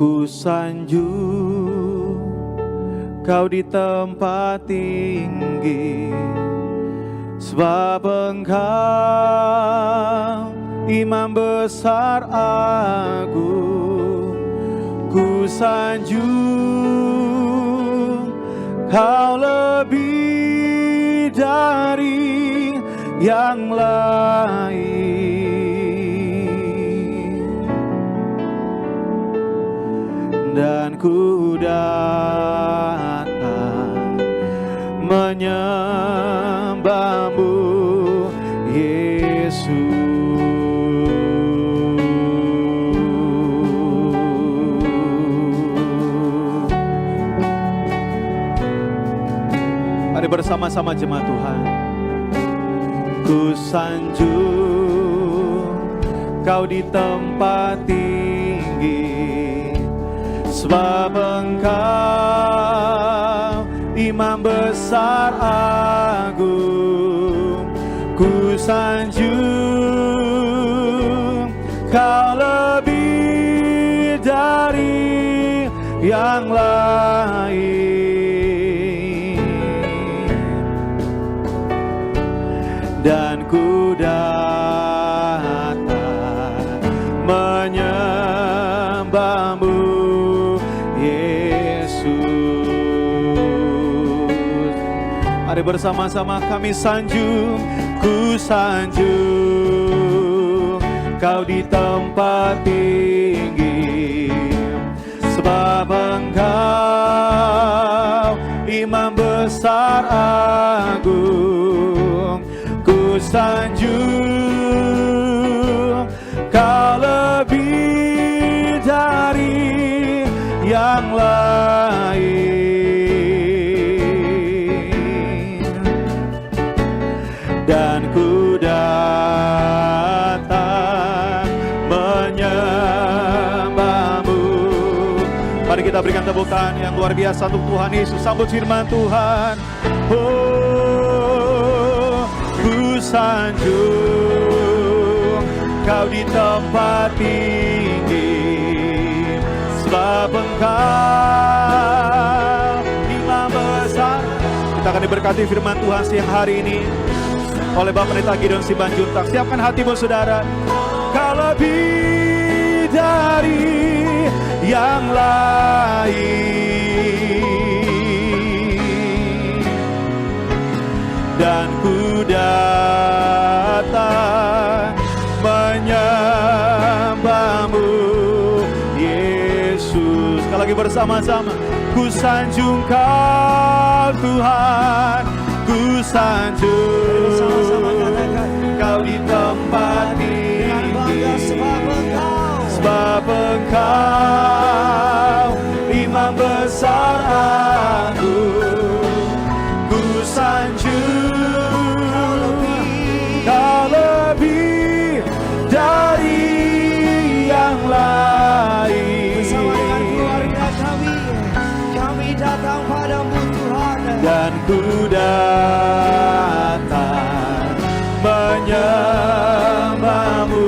Ku sanjung Kau di tempat tinggi, sebab Engkau Imam besar agung. Ku sanjung Kau lebih dari yang lain, dan ku datang menyembahmu, Yesus. Mari bersama-sama jemaat Tuhan. Ku sanjung Kau di tempat tinggi, sebab Engkau Imam besar agung. Ku sanjung Kau lebih dari yang lain, dan ku datang menyembahmu, Yesus. Mari bersama-sama kami sanjung. Ku sanjung Kau di tempat tinggi, sebab Engkau Imam besar agung. Ku sanjung Kau lebih dari yang lain, dan ku datang menyembahmu. Mari kita berikan tepuk tangan yang luar biasa untuk Tuhan Yesus. Sambut firman Tuhan. Oh, ku sanjung Kau di tempat tinggi, sebab Engkau Imam besar. Kita akan diberkati firman Tuhan siang hari ini oleh Bapak Pendeta Gideon Simanjuntak. Siapkan hatimu saudara. Kau lebih dari yang lain, dan ku datang menyembahmu, Yesus. Sekali lagi bersama-sama. Ku sanjung Kau Tuhan, ku sanjung Kau di tempat tinggi, sebab Engkau Imam besar agung. Ku sanjung Kau lebih dari yang lain, bersama dengan keluarga kami datang padamu Tuhan, dan ku datang menyembahmu,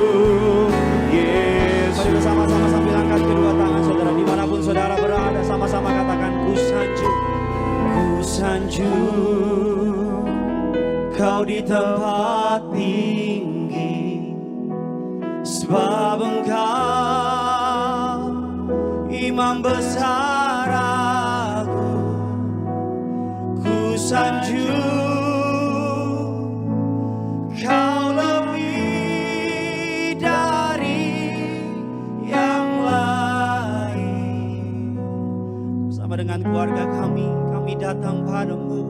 Yesus. bersama-sama sambil angkat kedua tangan saudara dimanapun saudara berada, sama-sama katakan ku sanjung Kau di tempat tinggi, sebab Engkau Imam besar agung. Ku sanjung Kau lebih dari yang lain. Bersama dengan keluarga kami datang padamu,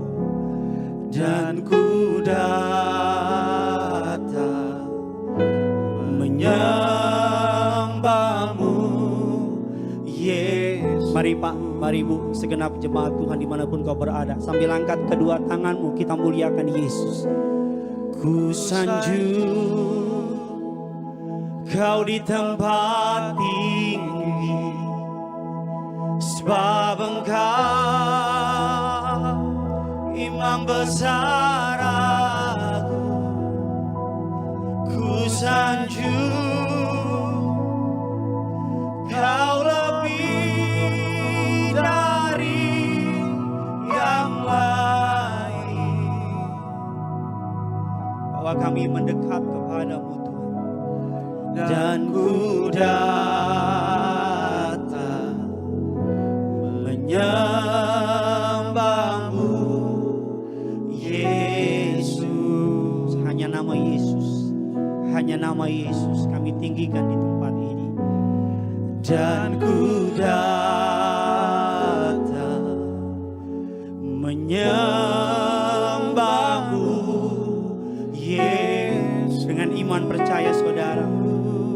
dan ku datang menyembahmu, Yesus. Mari Pak, mari Bu, segenap jemaat Tuhan dimanapun kau berada, sambil angkat kedua tanganmu kita muliakan Yesus. Ku sanjung Kau di tempat tinggi, sebab Engkau Imam besar agung. Ku sanjung Kau lebih Bapa, kami mendekat kepadamu Tuhan. Dan ku datang menyembahmu Yesus. Hanya nama Yesus, hanya nama Yesus kami tinggikan di tempat ini. Dan ku datang menyembahmu Yesus. Dengan iman percaya saudara,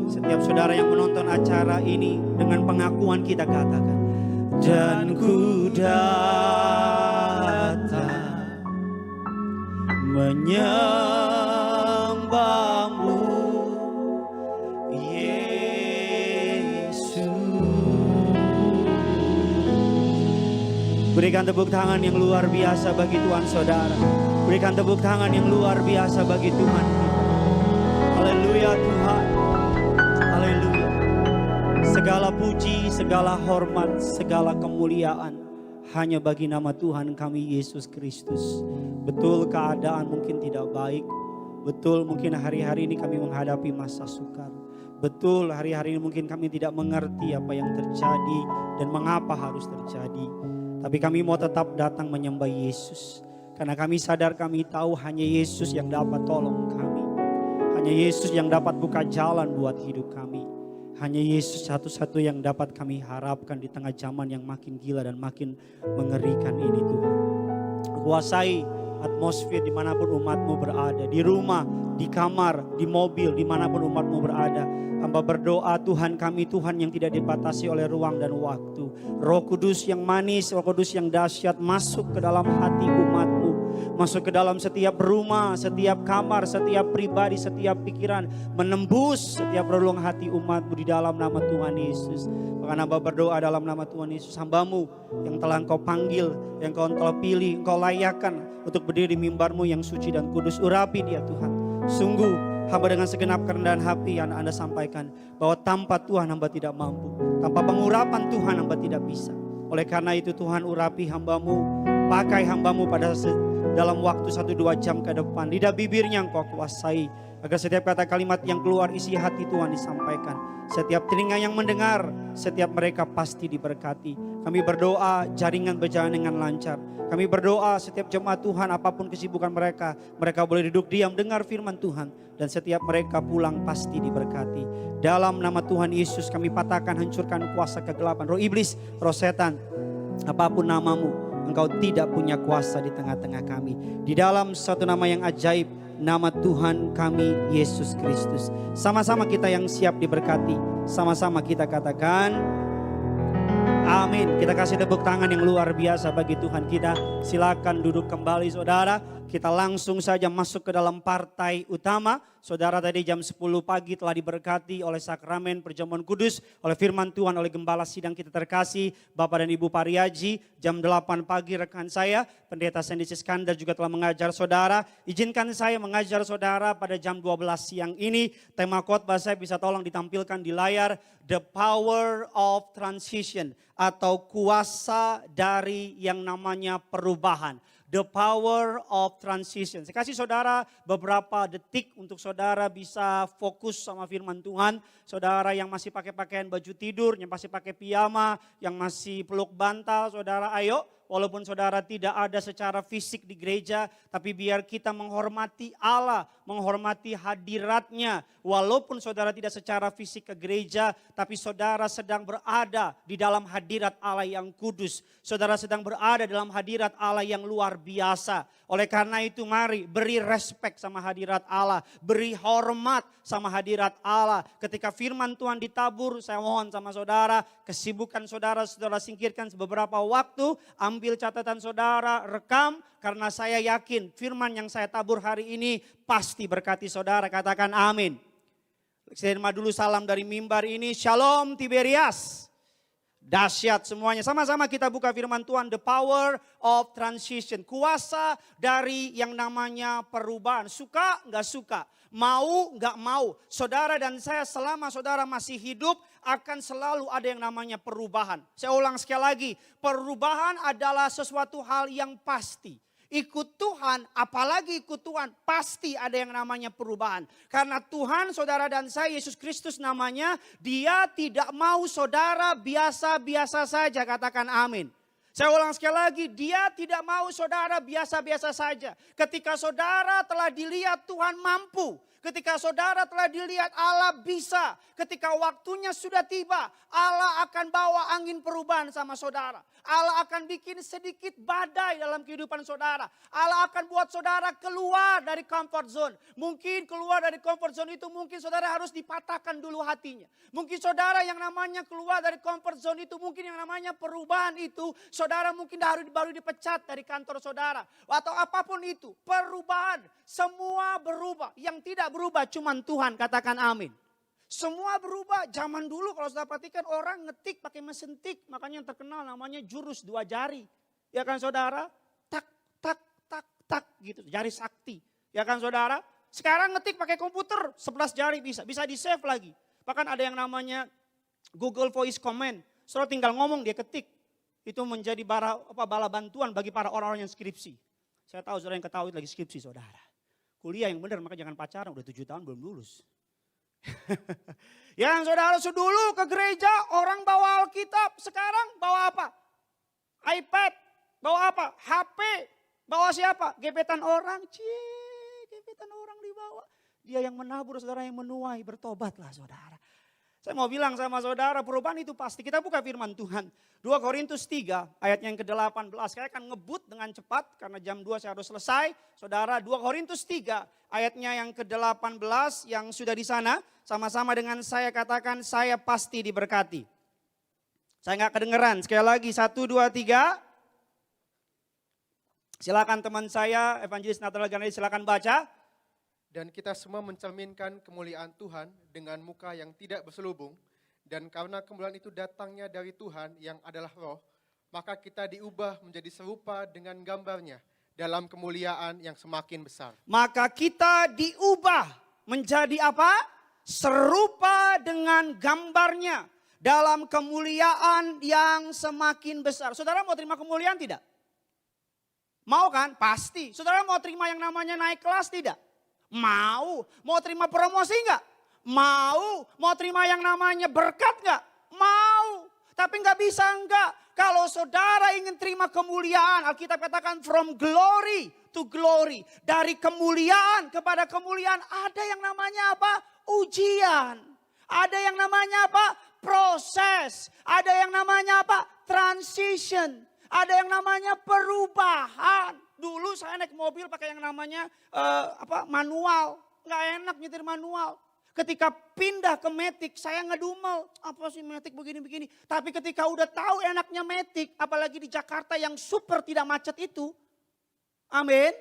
setiap saudara yang menonton acara ini, dengan pengakuan kita katakan, dan ku datang menyembahmu Yesus. Berikan tepuk tangan yang luar biasa bagi Tuhan saudara. Berikan tepuk tangan yang luar biasa bagi Tuhan kita. Haleluya Tuhan. Haleluya. Segala puji, segala hormat, segala kemuliaan hanya bagi nama Tuhan kami Yesus Kristus. Betul keadaan mungkin tidak baik. Betul mungkin hari-hari ini kami menghadapi masa sukar. Betul hari-hari ini mungkin kami tidak mengerti apa yang terjadi dan mengapa harus terjadi. Tapi kami mau tetap datang menyembah Yesus. Karena kami sadar, kami tahu hanya Yesus yang dapat tolong kami. Hanya Yesus yang dapat buka jalan buat hidup kami. Hanya Yesus satu-satu yang dapat kami harapkan di tengah zaman yang makin gila dan makin mengerikan ini Tuhan. Kuasai atmosfer dimanapun umatmu berada. Di rumah, di kamar, di mobil, dimanapun umatmu berada. Hamba berdoa Tuhan kami, Tuhan yang tidak dibatasi oleh ruang dan waktu. Roh Kudus yang manis, Roh Kudus yang dahsyat masuk ke dalam hati umatmu. Masuk ke dalam setiap rumah, setiap kamar, setiap pribadi, setiap pikiran. Menembus setiap relung hati umatmu di dalam nama Tuhan Yesus. Bahkan hamba berdoa dalam nama Tuhan Yesus. Hambamu yang telah engkau panggil, yang engkau telah pilih, engkau layakkan untuk berdiri di mimbarmu yang suci dan kudus. Urapi dia Tuhan. Sungguh hamba dengan segenap kerendahan hati yang Anda sampaikan bahwa tanpa Tuhan hamba tidak mampu. Tanpa pengurapan Tuhan hamba tidak bisa. Oleh karena itu Tuhan urapi hambamu. Pakai hambamu pada dalam waktu 1-2 jam ke depan. Lidah bibirnya engkau kuasai. Agar setiap kata kalimat yang keluar isi hati Tuhan disampaikan. Setiap telinga yang mendengar, setiap mereka pasti diberkati. Kami berdoa jaringan berjalan dengan lancar. Kami berdoa setiap jemaat Tuhan apapun kesibukan mereka. Mereka boleh duduk diam dengar firman Tuhan. Dan setiap mereka pulang pasti diberkati. Dalam nama Tuhan Yesus kami patahkan, hancurkan kuasa kegelapan. Roh iblis, roh setan, apapun namamu, engkau tidak punya kuasa di tengah-tengah kami. Di dalam satu nama yang ajaib, nama Tuhan kami Yesus Kristus. Sama-sama kita yang siap diberkati. Sama-sama kita katakan amin. Kita kasih tepuk tangan yang luar biasa bagi Tuhan kita. Silakan duduk kembali saudara. Kita langsung saja masuk ke dalam partai utama. Saudara tadi jam 10 pagi telah diberkati oleh sakramen perjamuan kudus, oleh firman Tuhan, oleh gembala sidang kita terkasih, Bapak dan Ibu Pariaji. Jam 8 pagi rekan saya, Pendeta Sandy Siskandar juga telah mengajar saudara. Izinkan saya mengajar saudara pada jam 12 siang ini. Tema khotbah saya bisa tolong ditampilkan di layar. The Power of Transition atau kuasa dari yang namanya perubahan. The power of transition. Saya kasih saudara beberapa detik untuk saudara bisa fokus sama firman Tuhan. Saudara yang masih pakai pakaian baju tidur, yang masih pakai piyama, yang masih peluk bantal, saudara ayo. Walaupun saudara tidak ada secara fisik di gereja, tapi biar kita menghormati Allah, menghormati hadiratnya. Walaupun saudara tidak secara fisik ke gereja, tapi saudara sedang berada di dalam hadirat Allah yang kudus. Saudara sedang berada dalam hadirat Allah yang luar biasa. Oleh karena itu mari beri respect sama hadirat Allah. Beri hormat sama hadirat Allah. Ketika firman Tuhan ditabur, saya mohon sama saudara, kesibukan saudara singkirkan beberapa waktu. Ambil catatan saudara, rekam. Karena saya yakin firman yang saya tabur hari ini pasti berkati saudara. Katakan amin. Saya terima dulu salam dari mimbar ini. Shalom Tiberias. Dahsyat semuanya. Sama-sama kita buka firman Tuhan. The power of transition. Kuasa dari yang namanya perubahan. Suka nggak suka. Mau nggak mau. Saudara dan saya selama saudara masih hidup akan selalu ada yang namanya perubahan. Saya ulang sekali lagi. Perubahan adalah sesuatu hal yang pasti. Ikut Tuhan, apalagi ikut Tuhan, pasti ada yang namanya perubahan. Karena Tuhan, saudara dan saya, Yesus Kristus namanya, Dia tidak mau saudara biasa-biasa saja, katakan amin. Saya ulang sekali lagi, Dia tidak mau saudara biasa-biasa saja. Ketika saudara telah dilihat Tuhan mampu, ketika saudara telah dilihat Allah bisa, ketika waktunya sudah tiba, Allah akan bawa angin perubahan sama saudara. Allah akan bikin sedikit badai dalam kehidupan saudara. Allah akan buat saudara keluar dari comfort zone. Mungkin keluar dari comfort zone itu mungkin saudara harus dipatahkan dulu hatinya. Mungkin saudara yang namanya keluar dari comfort zone itu, mungkin yang namanya perubahan itu, saudara mungkin baru dipecat dari kantor saudara. Atau apapun itu, perubahan. Semua berubah. Yang tidak berubah cuma Tuhan, katakan amin. Semua berubah. Zaman dulu kalau saudara perhatikan orang ngetik pakai mesin tik. Makanya yang terkenal namanya jurus 2 jari. Ya kan saudara? Tak, tak, tak, tak gitu. Jari sakti. Ya kan saudara? Sekarang ngetik pakai komputer 11 jari bisa. Bisa di save lagi. Bahkan ada yang namanya Google Voice Command. Saudara tinggal ngomong dia ketik. Itu menjadi bala bantuan bagi para orang-orang yang skripsi. Saya tahu saudara yang ketahui lagi skripsi saudara. Kuliah yang benar, maka jangan pacaran, udah 7 tahun belum lulus. Yang saudara dulu ke gereja orang bawa Alkitab, sekarang bawa apa? iPad, bawa apa? HP, bawa siapa? Gebetan orang, gebetan orang dibawa. Dia yang menabur, saudara yang menuai, bertobatlah saudara. Saya mau bilang sama saudara, perubahan itu pasti. Kita buka firman Tuhan. 2 Korintus 3 ayatnya yang ke-18. Saya akan ngebut dengan cepat karena jam 2 saya harus selesai. Saudara, 2 Korintus 3 ayatnya yang ke-18 yang sudah di sana. Sama-sama dengan saya katakan, saya pasti diberkati. Saya nggak kedengeran. Sekali lagi, 1, 2, 3. Silakan teman saya, Evangelis Nathanael Ganadi, silakan baca. Dan kita semua mencerminkan kemuliaan Tuhan dengan muka yang tidak berselubung. Dan karena kemuliaan itu datangnya dari Tuhan yang adalah roh, maka kita diubah menjadi serupa dengan gambarnya dalam kemuliaan yang semakin besar. Maka kita diubah menjadi apa? Serupa dengan gambarnya dalam kemuliaan yang semakin besar. Saudara mau terima kemuliaan tidak? Mau kan? Pasti. Saudara mau terima yang namanya naik kelas tidak? Mau. Mau terima promosi enggak? Mau. Mau terima yang namanya berkat enggak? Mau. Tapi enggak bisa enggak. Kalau saudara ingin terima kemuliaan, Alkitab katakan from glory to glory. Dari kemuliaan kepada kemuliaan ada yang namanya apa? Ujian. Ada yang namanya apa? Proses. Ada yang namanya apa? Transition. Ada yang namanya perubahan. Dulu saya naik mobil pakai yang namanya manual. Nggak enak nyetir manual. Ketika pindah ke Matic saya ngedumel. Apa sih Matic begini-begini. Tapi ketika udah tahu enaknya Matic. Apalagi di Jakarta yang super tidak macet itu. Amin.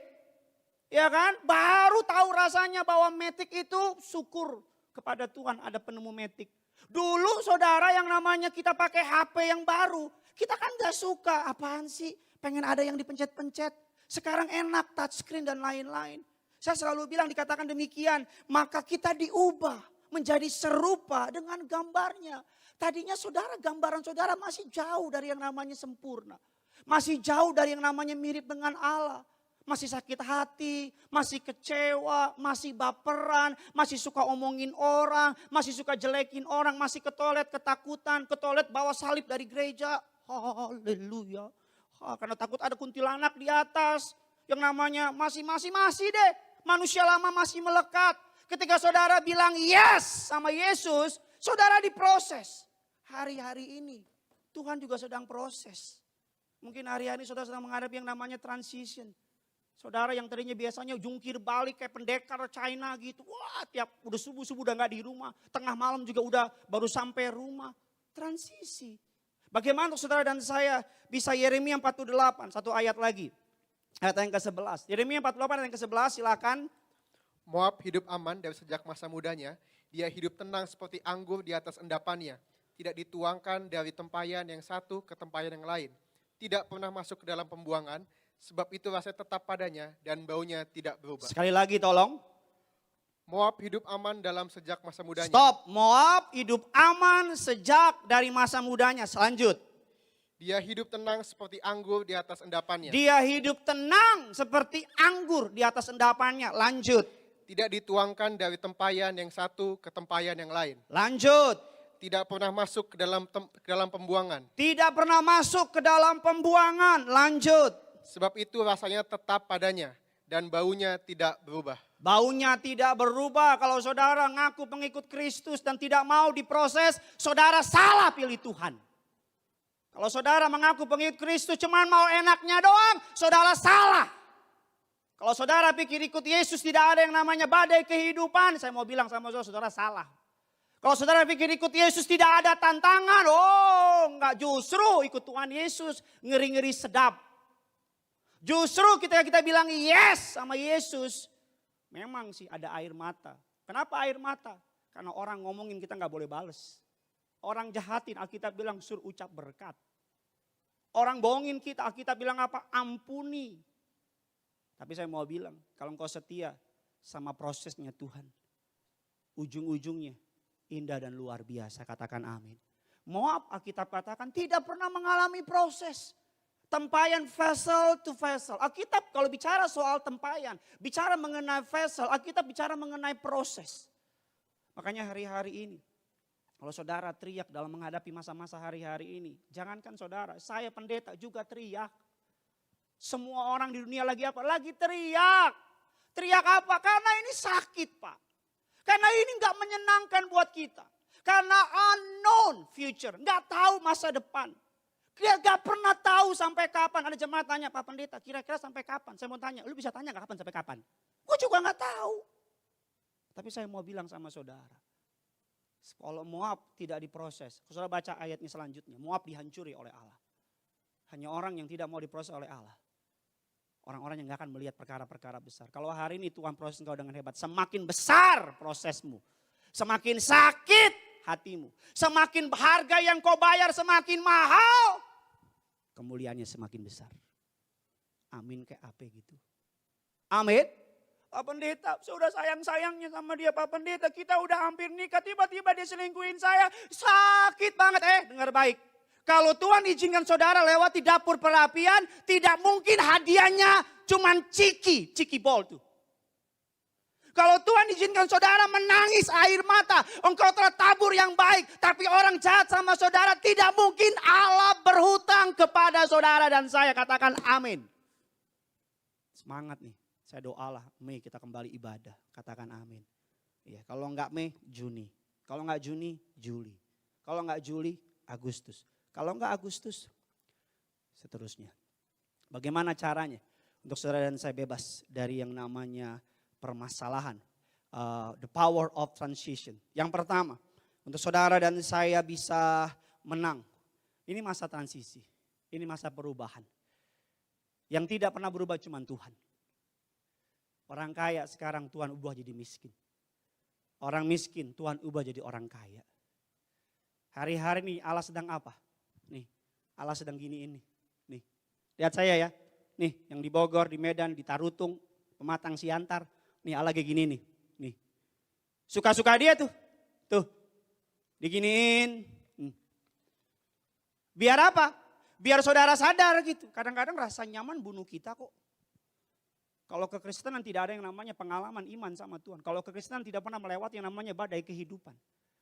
Ya kan? Baru tahu rasanya bahwa Matic itu syukur kepada Tuhan ada penemu Matic. Dulu saudara yang namanya kita pakai HP yang baru. Kita kan gak suka. Apaan sih? Pengen ada yang dipencet-pencet. Sekarang enak touchscreen dan lain-lain. Saya selalu bilang dikatakan demikian. Maka kita diubah menjadi serupa dengan gambarnya. Tadinya saudara gambaran saudara masih jauh dari yang namanya sempurna. Masih jauh dari yang namanya mirip dengan Allah. Masih sakit hati, masih kecewa, masih baperan, masih suka omongin orang, masih suka jelekin orang, masih ke toilet ketakutan, ke toilet bawa salib dari gereja. Haleluya. Karena takut ada kuntilanak di atas. Yang namanya masih deh. Manusia lama masih melekat. Ketika saudara bilang yes sama Yesus, saudara diproses. Hari-hari ini Tuhan juga sedang proses. Mungkin hari-hari saudara sedang menghadapi yang namanya transition. Saudara yang tadinya biasanya jungkir balik kayak pendekar China gitu. Wah, tiap udah subuh-subuh udah gak di rumah. Tengah malam juga udah baru sampai rumah. Transisi. Bagaimana untuk saudara dan saya bisa Yeremia 48, satu ayat lagi. Ayat yang ke-11. Yeremia 48 ayat yang ke-11 silakan. Moab hidup aman dari sejak masa mudanya. Dia hidup tenang seperti anggur di atas endapannya. Tidak dituangkan dari tempayan yang satu ke tempayan yang lain. Tidak pernah masuk ke dalam pembuangan. Sebab itu rasanya tetap padanya dan baunya tidak berubah. Sekali lagi tolong. Moab hidup aman dalam sejak masa mudanya. Stop. Moab hidup aman sejak dari masa mudanya. Selanjut. Dia hidup tenang seperti anggur di atas endapannya. Dia hidup tenang seperti anggur di atas endapannya. Lanjut. Tidak dituangkan dari tempayan yang satu ke tempayan yang lain. Lanjut. Tidak pernah masuk ke dalam pembuangan. Tidak pernah masuk ke dalam pembuangan. Lanjut. Sebab itu rasanya tetap padanya dan baunya tidak berubah. Baunya tidak berubah. Kalau saudara ngaku pengikut Kristus dan tidak mau diproses, saudara salah pilih Tuhan. Kalau saudara mengaku pengikut Kristus cuman mau enaknya doang, saudara salah. Kalau saudara pikir ikut Yesus tidak ada yang namanya badai kehidupan, saya mau bilang sama saudara, saudara salah. Kalau saudara pikir ikut Yesus tidak ada tantangan, enggak, justru ikut Tuhan Yesus ngeri-ngeri sedap. Justru kita bilang yes sama Yesus, memang sih ada air mata. Kenapa air mata? Karena orang ngomongin kita nggak boleh bales. Orang jahatin, Alkitab bilang suruh ucap berkat. Orang bohongin kita, Alkitab bilang apa? Ampuni. Tapi saya mau bilang, kalau engkau setia sama prosesnya Tuhan, ujung-ujungnya indah dan luar biasa, katakan amin. Moab, Alkitab katakan tidak pernah mengalami proses. Tempayan vessel to vessel. Alkitab kalau bicara soal tempayan, bicara mengenai vessel, Alkitab bicara mengenai proses. Makanya hari-hari ini, kalau saudara teriak dalam menghadapi masa-masa hari-hari ini, jangankan saudara, saya pendeta juga teriak. Semua orang di dunia lagi apa? Lagi teriak. Teriak apa? Karena ini sakit, Pak. Karena ini gak menyenangkan buat kita. Karena unknown future, gak tahu masa depan. Dia gak pernah tahu sampai kapan. Ada jemaat tanya, Pak Pendeta kira-kira sampai kapan? Saya mau tanya, lu bisa tanya gak kapan sampai kapan? Gue juga gak tahu. Tapi saya mau bilang sama saudara. Kalau Moab tidak diproses, saudara baca ayatnya selanjutnya. Moab dihancuri oleh Allah. Hanya orang yang tidak mau diproses oleh Allah. Orang-orang yang gak akan melihat perkara-perkara besar. Kalau hari ini Tuhan proses engkau dengan hebat, semakin besar prosesmu. Semakin sakit hatimu. Semakin harga yang kau bayar semakin mahal. Kemuliaannya semakin besar. Amin kayak apa gitu. Amin. Pak Pendeta, sudah sayang-sayangnya sama dia Pak Pendeta. Kita udah hampir nikah, tiba-tiba dia selingkuhin saya. Sakit banget. Dengar baik. Kalau Tuhan izinkan saudara lewati dapur perapian, tidak mungkin hadiahnya cuman ciki bol tuh. Kalau Tuhan izinkan saudara menangis air mata, engkau telah tabur yang baik. Tapi orang jahat sama saudara, tidak mungkin Allah berhutang kepada saudara dan saya. Katakan amin. Semangat nih. Saya doalah, Mei kita kembali ibadah. Katakan amin. Iya, kalau enggak Mei, Juni. Kalau enggak Juni, Juli. Kalau enggak Juli, Agustus. Kalau enggak Agustus, seterusnya. Bagaimana caranya untuk saudara dan saya bebas dari yang namanya permasalahan. The power of transition. Yang pertama, untuk saudara dan saya bisa menang. Ini masa transisi. Ini masa perubahan. Yang tidak pernah berubah cuma Tuhan. Orang kaya sekarang Tuhan ubah jadi miskin. Orang miskin Tuhan ubah jadi orang kaya. Hari-hari nih Allah sedang apa? Nih, Allah sedang gini ini. Nih, lihat saya ya. Nih, yang di Bogor, di Medan, di Tarutung, Pematang Siantar. Nih Allah kayak gini nih. Nih. Suka-suka dia tuh. Tuh. Diginiin. Biar apa? Biar saudara sadar gitu. Kadang-kadang rasa nyaman bunuh kita kok. Kalau kekristenan tidak ada yang namanya pengalaman iman sama Tuhan. Kalau kekristenan tidak pernah melewati yang namanya badai kehidupan.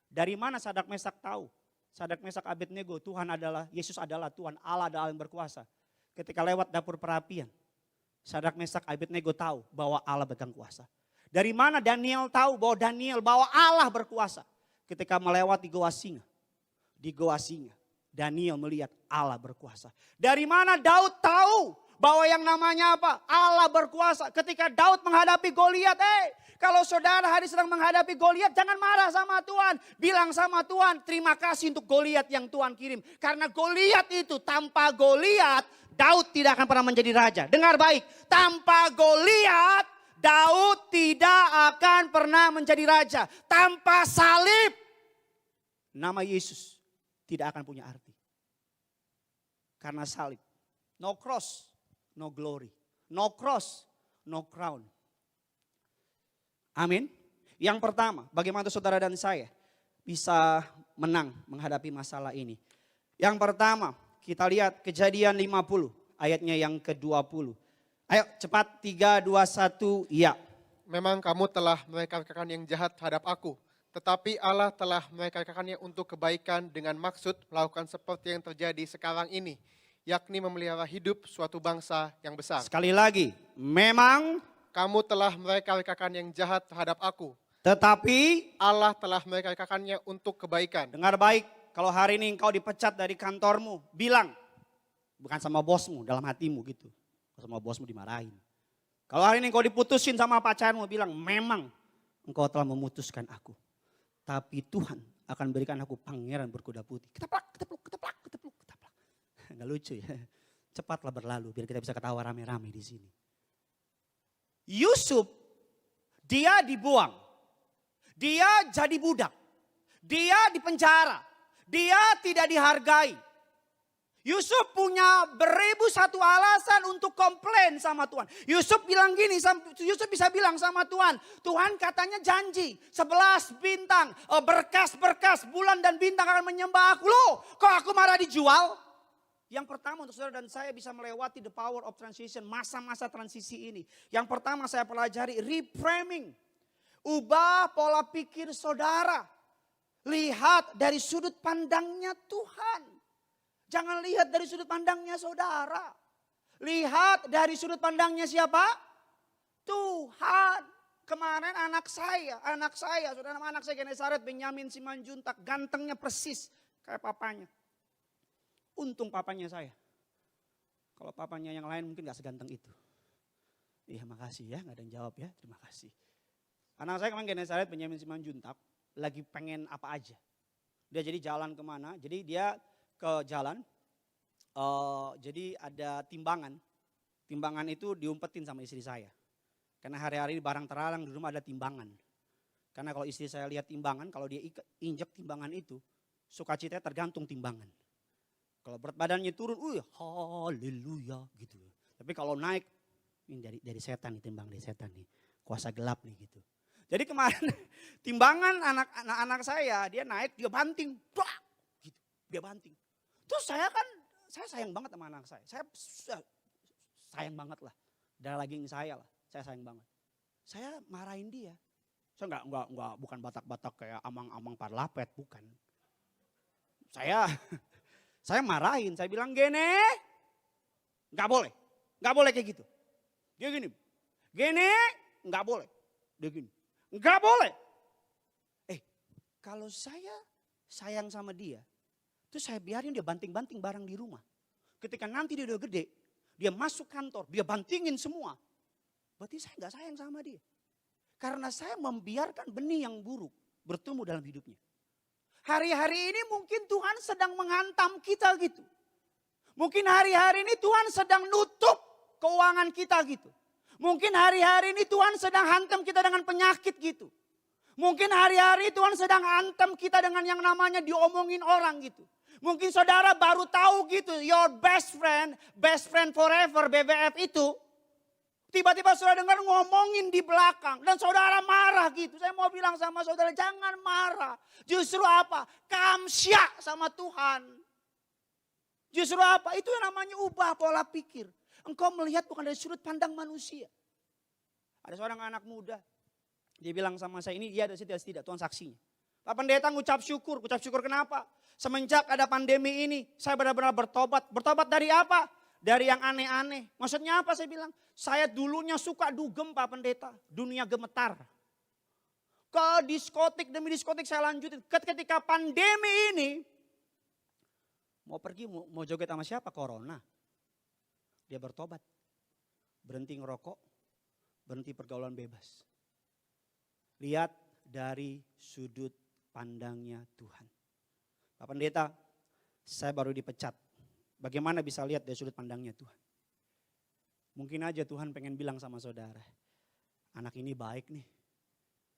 Dari mana Sadak Mesak tahu? Sadak Mesak Abednego, Yesus adalah Tuhan, Allah adalah yang berkuasa. Ketika lewat dapur perapian, Sadak Mesak Abednego tahu bahwa Allah pegang kuasa. Dari mana Daniel tahu bahwa Allah berkuasa? Ketika melewati Goa Singa. Di Goa Singa, Daniel melihat Allah berkuasa. Dari mana Daud tahu bahwa yang namanya apa? Allah berkuasa. Ketika Daud menghadapi Goliat, kalau saudara hari sedang menghadapi Goliat, jangan marah sama Tuhan. Bilang sama Tuhan, terima kasih untuk Goliat yang Tuhan kirim. Karena Goliat itu, tanpa Goliat, Daud tidak akan pernah menjadi raja. Dengar baik, tanpa Goliat, Daud tidak akan pernah menjadi raja. Tanpa salib, nama Yesus tidak akan punya arti. Karena salib, no cross, no glory. No cross, no crown. Amin. Yang pertama, bagaimana saudara dan saya bisa menang menghadapi masalah ini. Yang pertama, kita lihat Kejadian 50 ayatnya yang ke-20. Ayo cepat 3, 2, 1, ya. Memang kamu telah mereka-rekakan yang jahat terhadap aku, tetapi Allah telah mereka-rekakannya untuk kebaikan dengan maksud melakukan seperti yang terjadi sekarang ini, yakni memelihara hidup suatu bangsa yang besar. Sekali lagi, memang Kamu telah mereka-rekakan yang jahat terhadap aku, tetapi Allah telah mereka-rekakannya untuk kebaikan. dengar baik, kalau hari ini engkau dipecat dari kantormu, bilang. Bukan sama bosmu, dalam hatimu gitu. Kalau sama bosmu dimarahin. Kalau hari ini engkau diputusin sama pacarmu, bilang memang engkau telah memutuskan aku. Tapi Tuhan akan berikan aku pangeran berkuda putih. Keteplak, ketepluk, keteplak, ketepluk, keteplak. Enggak lucu ya. Cepatlah berlalu biar kita bisa ketawa rame-rame di sini. Yusuf, dia dibuang. Dia jadi budak. Dia dipenjara. Dia tidak dihargai. Yusuf punya beribu satu alasan untuk komplain sama Tuhan. Yusuf bilang gini, Yusuf bisa bilang sama Tuhan. Tuhan katanya janji 11 bintang, berkas-berkas, bulan dan bintang akan menyembah aku. Loh, kok aku marah dijual? Yang pertama untuk saudara dan saya bisa melewati the power of transition, masa-masa transisi ini. Yang pertama saya pelajari reframing. Ubah pola pikir saudara. Lihat dari sudut pandangnya Tuhan. Jangan lihat dari sudut pandangnya saudara. Lihat dari sudut pandangnya siapa? Tuhan. Kemarin anak saya, saudara, nama anak saya Genesaret Benyamin Simanjuntak, gantengnya persis kayak papanya. Untung papanya saya. Kalau papanya yang lain mungkin gak seganteng itu. Iya makasih ya, gak ada yang jawab ya, terima kasih. Anak saya kemarin Genesaret Benyamin Simanjuntak, lagi pengen apa aja. Dia jadi jalan kemana, jadi dia ke jalan, jadi ada timbangan. Timbangan itu diumpetin sama istri saya. Karena hari-hari barang terlarang di rumah ada timbangan. Karena kalau istri saya lihat timbangan, kalau dia injek timbangan itu, sukacitanya tergantung timbangan. Kalau berat badannya turun, haleluya gitu. Tapi kalau naik, ini dari setan nih, timbang dari setan nih. Kuasa gelap nih gitu. Jadi kemarin timbangan anak saya, dia naik, dia banting. Gitu, dia banting. Terus saya sayang banget sama anak saya. Saya sayang banget lah. Darah daging saya lah, saya sayang banget. Saya marahin dia. Saya enggak bukan batak-batak kayak amang-amang parlapet, bukan. Saya marahin, saya bilang gini, enggak boleh kayak gitu. Dia gini, enggak boleh. Dia gini, enggak boleh. Kalau saya sayang sama dia, terus saya biarin dia banting-banting barang di rumah. Ketika nanti dia udah gede, dia masuk kantor, dia bantingin semua. Berarti saya gak sayang sama dia. Karena saya membiarkan benih yang buruk bertumbuh dalam hidupnya. Hari-hari ini mungkin Tuhan sedang menghantam kita gitu. Mungkin hari-hari ini Tuhan sedang nutup keuangan kita gitu. Mungkin hari-hari ini Tuhan sedang hantam kita dengan penyakit gitu. Mungkin hari-hari Tuhan sedang hantam kita dengan yang namanya diomongin orang gitu. Mungkin saudara baru tahu gitu, your best friend forever, BBF itu. Tiba-tiba saudara dengar ngomongin di belakang dan saudara marah gitu. Saya mau bilang sama saudara, jangan marah. Justru apa? Kamsya sama Tuhan. Justru apa? Itu yang namanya ubah pola pikir. Engkau melihat bukan dari sudut pandang manusia. Ada seorang anak muda, dia bilang sama saya, ini dia ada tidak Tuhan saksinya. Pak Pendeta ngucap syukur kenapa? Semenjak ada pandemi ini, saya benar-benar bertobat. Bertobat dari apa? Dari yang aneh-aneh. Maksudnya apa saya bilang? Saya dulunya suka dugem Pak Pendeta, dunia gemetar. Ke diskotik demi diskotik saya lanjutin. Ketika pandemi ini, mau pergi mau joget sama siapa? Corona. Dia bertobat. Berhenti ngerokok, berhenti pergaulan bebas. Lihat dari sudut pandangnya Tuhan. Pak Pendeta, saya baru dipecat. Bagaimana bisa lihat dari sudut pandangnya Tuhan? Mungkin aja Tuhan pengen bilang sama saudara, anak ini baik nih,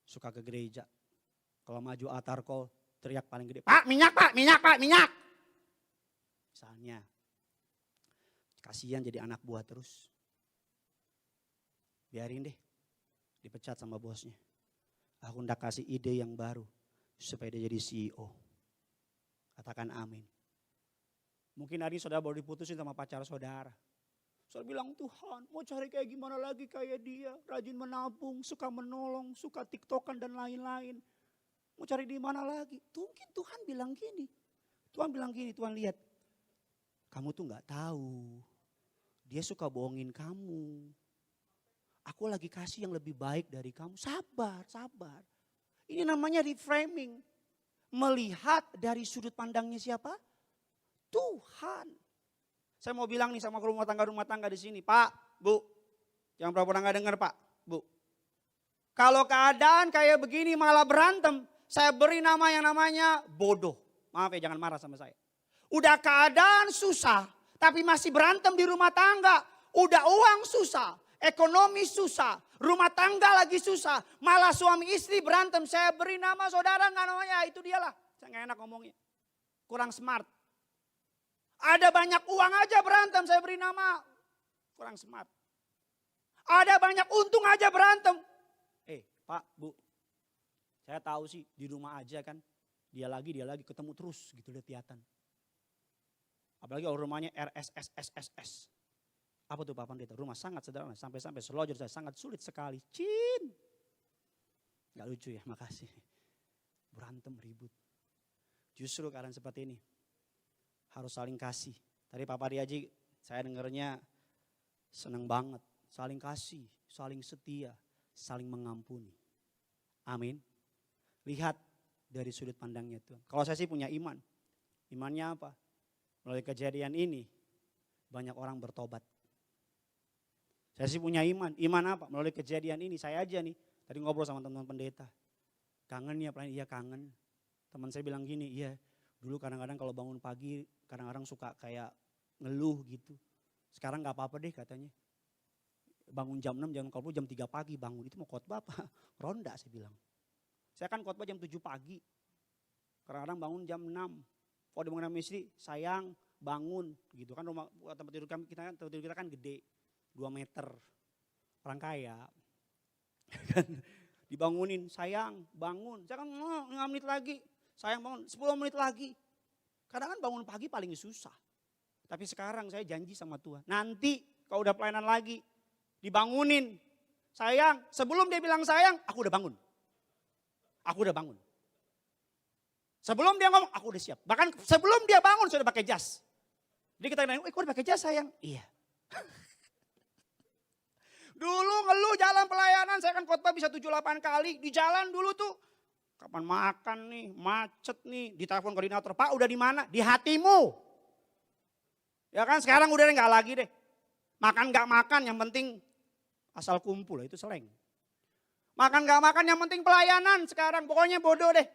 suka ke gereja. Kalau maju altar call, teriak paling gede, Pak minyak, Pak minyak, Pak minyak. Misalnya, kasihan jadi anak buah terus. Biarin deh, dipecat sama bosnya. Aku hendak kasih ide yang baru supaya dia jadi CEO. Katakan amin. Mungkin hari ini saudara baru diputusin sama pacar saudara. Saudara bilang, Tuhan mau cari kayak gimana lagi kayak dia. Rajin menabung, suka menolong, suka tiktokan dan lain-lain. Mau cari di mana lagi? Mungkin Tuhan bilang gini. Tuhan lihat. Kamu tuh gak tahu. Dia suka bohongin kamu. Aku lagi kasih yang lebih baik dari kamu. Sabar. Ini namanya reframing. Melihat dari sudut pandangnya siapa? Tuhan. Saya mau bilang nih sama rumah tangga di sini. Pak, Bu. Jangan pura-pura gak dengar Pak, Bu. Kalau keadaan kayak begini malah berantem. Saya beri nama yang namanya bodoh. Maaf ya jangan marah sama saya. Udah keadaan susah. Tapi masih berantem di rumah tangga. Udah uang susah. Ekonomi susah. Rumah tangga lagi susah. Malah suami istri berantem. Saya beri nama saudara nggak namanya. Itu dialah. Saya nggak enak ngomongnya. Kurang smart. Ada banyak uang aja berantem. Saya beri nama. Kurang smart. Ada banyak untung aja berantem. Pak, Bu. Saya tahu sih di rumah aja kan. Dia lagi ketemu terus gitu lihat-lihatan. Apalagi kalau rumahnya RSSSSS. Apa tuh Pak Pendeta? Rumah sangat sederhana. Sampai-sampai selojor saya sangat sulit sekali. Gak lucu ya, makasih. Berantem, ribut. Justru keadaan seperti ini. Harus saling kasih. Tadi Pak Pariaji saya dengarnya senang banget. Saling kasih, saling setia, saling mengampuni. Amin. Lihat dari sudut pandangnya Tuhan. Kalau saya sih punya iman. Imannya apa? Melalui kejadian ini banyak orang bertobat. Saya sih punya iman. Iman apa? Melalui kejadian ini saya aja nih. Tadi ngobrol sama teman-teman pendeta. Kangen ya pelayan? Iya kangen. Teman saya bilang gini, iya dulu kadang-kadang kalau bangun pagi kadang-kadang suka kayak ngeluh gitu. Sekarang gak apa-apa deh katanya. Bangun jam 6, kalau jam 3 pagi bangun. Itu mau khotbah apa? Ronda saya bilang. Saya kan khotbah jam 7 pagi. Kadang-kadang bangun jam 6. Kalau dibangun sama istri, sayang bangun gitu kan. Rumah tempat tidur kita kan gede. 2 meter, orang kaya, kan dibangunin, sayang bangun, saya kan 5 menit lagi, sayang bangun 10 menit lagi, kadang kan bangun pagi paling susah, tapi sekarang saya janji sama Tuhan, nanti kalau udah pelayanan lagi, dibangunin, sayang, sebelum dia bilang sayang, aku udah bangun, sebelum dia ngomong, aku udah siap, bahkan sebelum dia bangun sudah pakai jas, jadi kita nanya, kok udah pakai jas sayang, iya. Dulu ngeluh jalan pelayanan, saya kan khotbah bisa 7-8 kali. Di jalan dulu tuh, kapan makan nih, macet nih. Ditelepon koordinator, Pak udah di mana? Di hatimu. Ya kan sekarang udah enggak lagi deh. Makan gak makan yang penting asal kumpul, itu seleng. Makan gak makan yang penting pelayanan sekarang, pokoknya bodoh deh.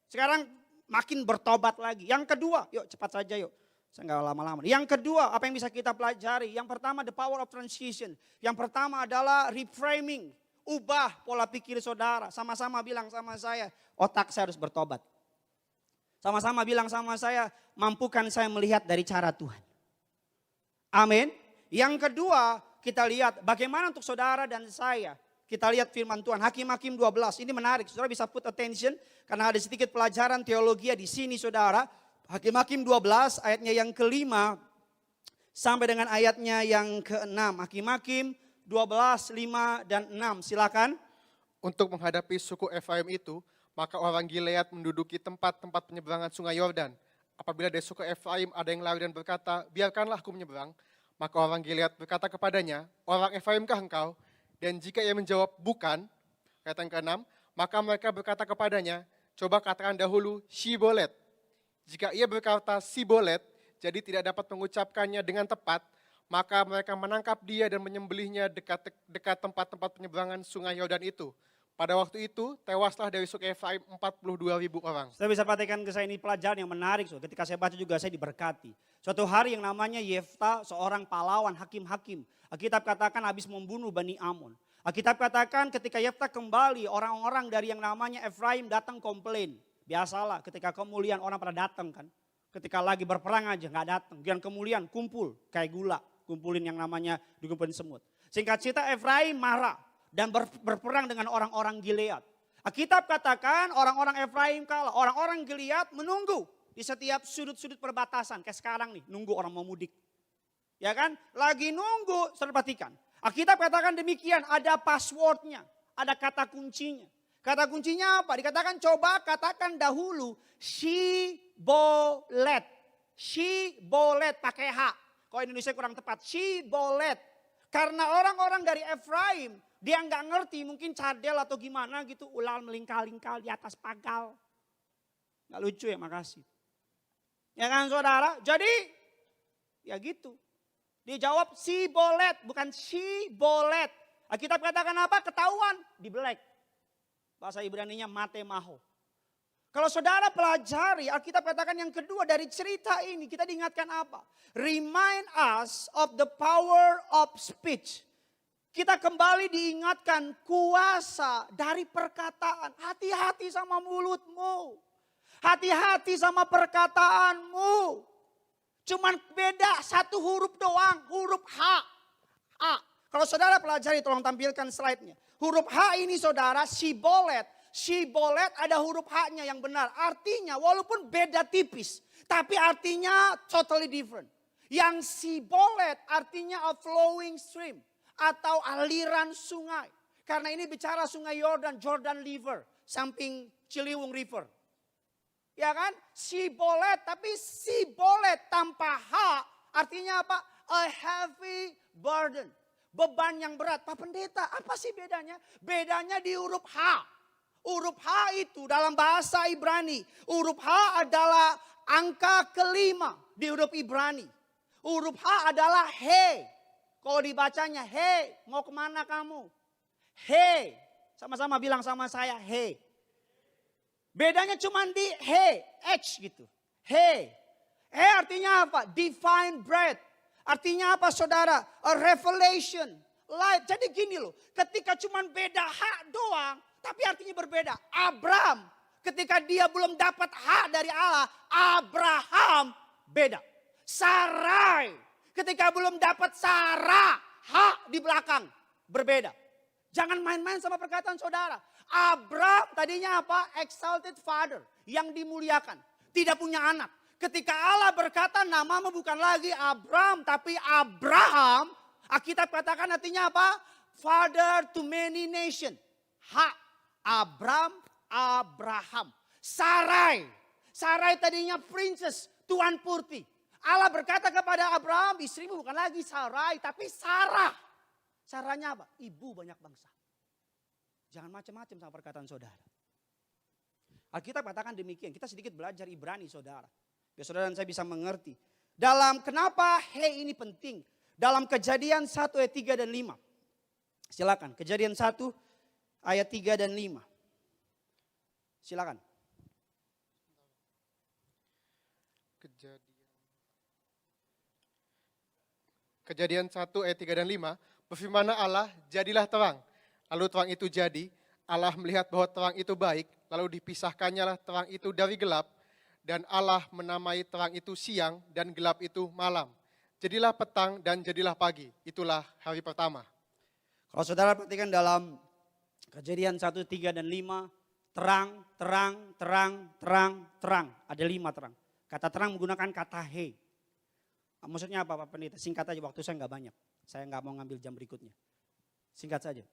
Sekarang makin bertobat lagi. Yang kedua, yuk cepat saja yuk. Saya nggak lama-lama. Yang kedua, apa yang bisa kita pelajari? Yang pertama, the power of transition. Yang pertama adalah reframing. Ubah pola pikir saudara. Sama-sama bilang sama saya, otak saya harus bertobat. Sama-sama bilang sama saya, mampukan saya melihat dari cara Tuhan. Amin. Yang kedua, kita lihat bagaimana untuk saudara dan saya. Kita lihat firman Tuhan, Hakim-Hakim 12. Ini menarik, saudara bisa put attention. Karena ada sedikit pelajaran teologi di sini saudara. Hakim-Hakim 12 ayatnya yang ke-5 sampai dengan ayatnya yang ke-6. Hakim-Hakim 12, 5 dan 6. Silakan. Untuk menghadapi suku Efraim itu, maka orang Gilead menduduki tempat-tempat penyeberangan sungai Yordan. Apabila dari suku Efraim ada yang lari dan berkata, biarkanlah aku menyeberang. Maka orang Gilead berkata kepadanya, orang Efraimkah engkau? Dan jika ia menjawab, bukan, ayat yang ke-6, maka mereka berkata kepadanya, coba katakan dahulu, Shibolet. Jika ia berkata Sibolet, jadi tidak dapat mengucapkannya dengan tepat, maka mereka menangkap dia dan menyembelihnya dekat tempat-tempat penyeberangan sungai Yordan itu. Pada waktu itu, tewaslah dari suku Efraim 42.000 orang. Saya bisa perhatikan ke saya ini pelajaran yang menarik. So. Ketika saya baca juga saya diberkati. Suatu hari yang namanya Yefta, seorang pahlawan hakim-hakim. Alkitab katakan habis membunuh Bani Amon. Alkitab katakan ketika Yefta kembali, orang-orang dari yang namanya Efraim datang komplain. Biasalah ketika kemuliaan orang pada datang kan. Ketika lagi berperang aja nggak datang. Kemudian kemuliaan kumpul kayak gula. Kumpulin yang namanya dikumpulin semut. Singkat cerita Efraim marah dan berperang dengan orang-orang Gilead. Alkitab katakan orang-orang Efraim kalah. Orang-orang Gilead menunggu. di setiap sudut-sudut perbatasan. Kayak sekarang nih, nunggu orang mau mudik. Ya kan? Lagi nunggu, saudara perhatikan. Alkitab katakan demikian, ada passwordnya, ada kata kuncinya. Kata kuncinya apa? Dikatakan coba katakan dahulu Shibolet. Shibolet pakai H. Kalau Indonesia kurang tepat, Shibolet. Karena orang-orang dari Efraim, dia nggak ngerti, mungkin cadel atau gimana gitu, ular melingkal-lingkal di atas pagal. Nggak lucu ya, makasih. Ya kan saudara? Jadi, ya gitu. Dia jawab Shibolet, bukan Shibolet. Alkitab katakan apa? Ketahuan, dibelek. Bahasa Ibraninya matemaho. Kalau saudara pelajari, Alkitab katakan yang kedua dari cerita ini, kita diingatkan apa? Remind us of the power of speech. Kita kembali diingatkan kuasa dari perkataan. Hati-hati sama mulutmu. Hati-hati sama perkataanmu. Cuman beda satu huruf doang, huruf H. A. Kalau saudara pelajari, tolong tampilkan slide-nya. Huruf H ini saudara, Shibolet. Shibolet ada huruf H-nya yang benar. Artinya walaupun beda tipis, tapi artinya totally different. Yang Shibolet artinya a flowing stream atau aliran sungai. Karena ini bicara sungai Yordan, Jordan River, samping Ciliwung River. Ya kan? Shibolet, tapi Shibolet tanpa H artinya apa? A heavy burden. Beban yang berat. Pak Pendeta, apa sih bedanya? Bedanya di huruf H. Huruf H itu dalam bahasa Ibrani. Huruf H adalah angka kelima di huruf Ibrani. Huruf H adalah he. Kalau dibacanya he, mau kemana kamu? He. Sama-sama bilang sama saya he. Bedanya cuma di he, H gitu. He. He artinya apa? Divine breath. Artinya apa saudara? A revelation. Light. Jadi gini loh. Ketika cuma beda H doang. Tapi artinya berbeda. Abraham. Ketika dia belum dapat H dari Allah. Abraham beda. Sarai. Ketika belum dapat Sarah. H di belakang. Berbeda. Jangan main-main sama perkataan saudara. Abraham tadinya apa? Exalted father. Yang dimuliakan. Tidak punya anak. Ketika Allah berkata namamu bukan lagi Abraham. Tapi Abraham. Alkitab katakan artinya apa? Father to many nation. Abraham. Sarai. Sarai tadinya princess. Tuan Putri. Allah berkata kepada Abraham. Istrimu bukan lagi Sarai. Tapi Sarah. Sarahnya apa? Ibu banyak bangsa. Jangan macam-macam sama perkataan saudara. Alkitab katakan demikian. Kita sedikit belajar Ibrani saudara. Biar saudara dan saya bisa mengerti. Dalam kenapa he ini penting. Dalam Kejadian 1 ayat 3 dan 5. Silakan. Kejadian 1 ayat 3 dan 5. Silakan. Kejadian 1 ayat 3 dan 5. Berfirmanlah Allah, jadilah terang. Lalu terang itu jadi, Allah melihat bahwa terang itu baik, lalu dipisahkannya lah terang itu dari gelap, dan Allah menamai terang itu siang dan gelap itu malam. Jadilah petang dan jadilah pagi, itulah hari pertama. Kalau saudara perhatikan dalam Kejadian 1, 3 dan 5, terang, terang, terang, terang, terang. Ada 5 terang. Kata terang menggunakan kata he. Maksudnya apa Pak Pendeta? Singkat aja, waktu saya nggak banyak. Saya nggak mau ngambil jam berikutnya. Singkat saja.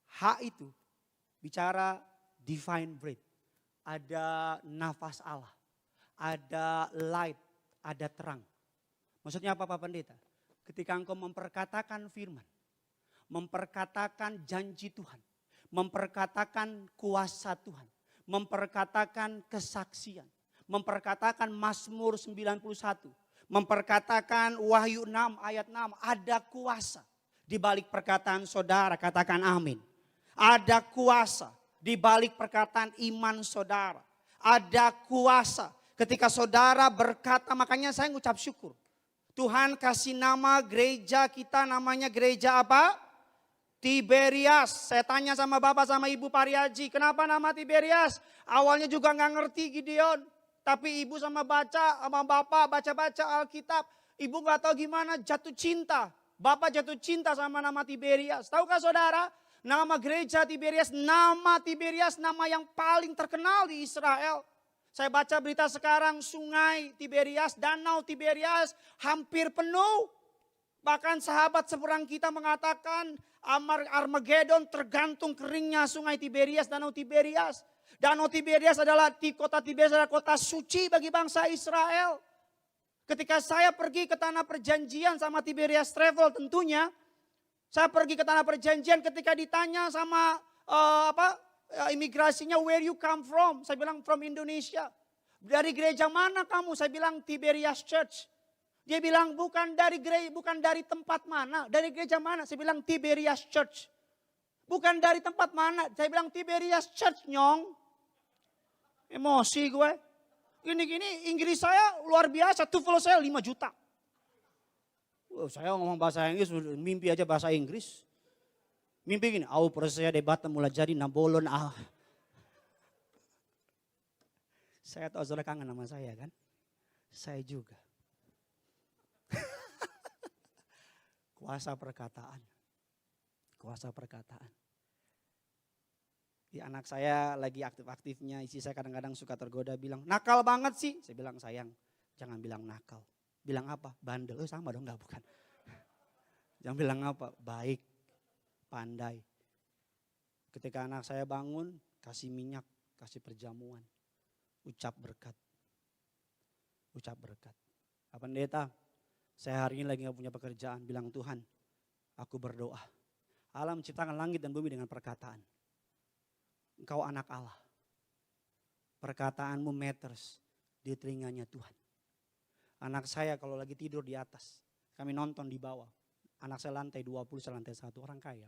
H itu bicara divine breath. Ada nafas Allah. Ada light. Ada terang. Maksudnya apa Pak Pendeta? Ketika engkau memperkatakan firman. Memperkatakan janji Tuhan. Memperkatakan kuasa Tuhan. Memperkatakan kesaksian. Memperkatakan Mazmur 91. Memperkatakan Wahyu 6 ayat 6. Ada kuasa. Di balik perkataan saudara, katakan amin. Ada kuasa di balik perkataan iman saudara. Ada kuasa ketika saudara berkata, makanya saya ngucap syukur. Tuhan kasih nama gereja kita, namanya gereja apa? Tiberias. Saya tanya sama Bapak sama Ibu Pariaji, kenapa nama Tiberias? Awalnya juga gak ngerti Gideon. Tapi Ibu sama Bapak baca-baca Alkitab. Ibu gak tahu gimana jatuh cinta. Bapak jatuh cinta sama nama Tiberias. Tahukah saudara? Nama gereja Tiberias, nama yang paling terkenal di Israel. Saya baca berita sekarang sungai Tiberias, danau Tiberias hampir penuh. Bahkan sahabat seberang kita mengatakan Armageddon tergantung keringnya sungai Tiberias, danau Tiberias. Danau Tiberias adalah kota Tiberias adalah kota suci bagi bangsa Israel. Ketika saya pergi ke tanah perjanjian sama Tiberias Travel tentunya, saya pergi ke tanah perjanjian ketika ditanya sama imigrasinya, where you come from? Saya bilang from Indonesia. Dari gereja mana kamu? Saya bilang Tiberias Church. Dia bilang bukan dari tempat mana, dari gereja mana? Saya bilang Tiberias Church. Bukan dari tempat mana? Saya bilang Tiberias Church, nyong. Emosi gue. Gini Inggris saya luar biasa, TOEFL saya 5 juta. Saya ngomong bahasa Inggris, mimpi aja bahasa Inggris. Mimpi gini, proses saya debat mulai jadi nabolon. Saya tahu saudara kangen sama saya kan. Saya juga. Kuasa perkataan. Kuasa perkataan. Di anak saya lagi aktif-aktifnya, istri saya kadang-kadang suka tergoda bilang, nakal banget sih. Saya bilang, sayang, jangan bilang nakal. Bilang apa? Bandel. Sama dong, enggak bukan. Jangan bilang apa? Baik, pandai. Ketika anak saya bangun, kasih minyak, kasih perjamuan. Ucap berkat. Ucap berkat. Pak Pendeta, saya hari ini lagi gak punya pekerjaan. Bilang, Tuhan, aku berdoa. Allah menciptakan langit dan bumi dengan perkataan. Engkau anak Allah. Perkataanmu matters di telinganya Tuhan. Anak saya kalau lagi tidur di atas, kami nonton di bawah. Anak saya lantai 20, saya lantai 1, orang kaya.